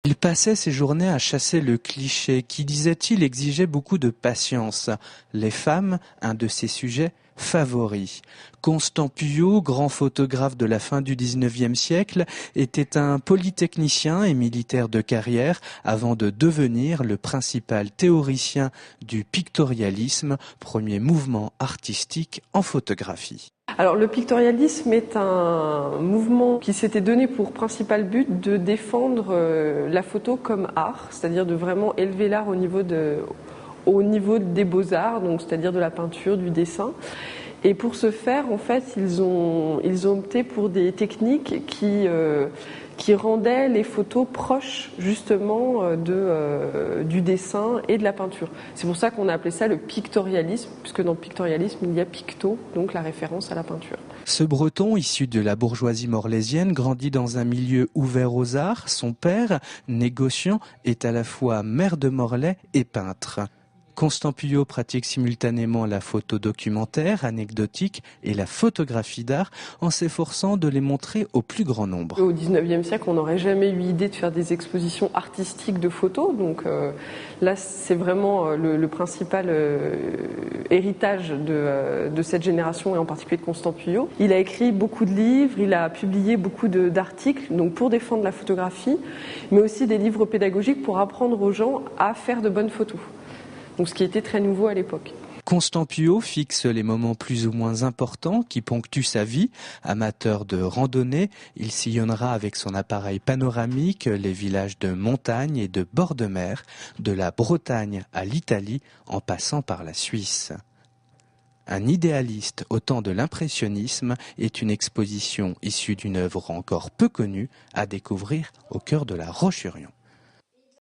Il passait ses journées à chasser le cliché qui, disait-il, exigeait beaucoup de patience. Les femmes, un de ses sujets favoris. Constant Puyot, grand photographe de la fin du XIXe siècle, était un polytechnicien et militaire de carrière avant de devenir le principal théoricien du pictorialisme, premier mouvement artistique en photographie. Alors le pictorialisme est un mouvement qui s'était donné pour principal but de défendre la photo comme art, c'est-à-dire de vraiment élever l'art au niveau des beaux-arts, donc c'est-à-dire de la peinture, du dessin. Et pour ce faire, en fait, ils ont opté pour des techniques qui rendaient les photos proches justement du dessin et de la peinture. C'est pour ça qu'on a appelé ça le pictorialisme, puisque dans le pictorialisme, il y a picto, donc la référence à la peinture. Ce Breton, issu de la bourgeoisie morlaisienne, grandit dans un milieu ouvert aux arts. Son père, négociant, est à la fois maire de Morlaix et peintre. Constant Puyot pratique simultanément la photo documentaire, anecdotique et la photographie d'art en s'efforçant de les montrer au plus grand nombre. Au XIXe siècle, on n'aurait jamais eu idée de faire des expositions artistiques de photos. Donc là, c'est vraiment le principal héritage de cette génération et en particulier de Constant Puyot. Il a écrit beaucoup de livres, il a publié beaucoup d'articles donc pour défendre la photographie, mais aussi des livres pédagogiques pour apprendre aux gens à faire de bonnes photos. Donc, ce qui était très nouveau à l'époque. Constant Puyot fixe les moments plus ou moins importants qui ponctuent sa vie. Amateur de randonnée, il sillonnera avec son appareil panoramique les villages de montagne et de bord de mer, de la Bretagne à l'Italie, en passant par la Suisse. Un idéaliste au temps de l'impressionnisme est une exposition issue d'une œuvre encore peu connue à découvrir au cœur de la Roche-sur-Yon.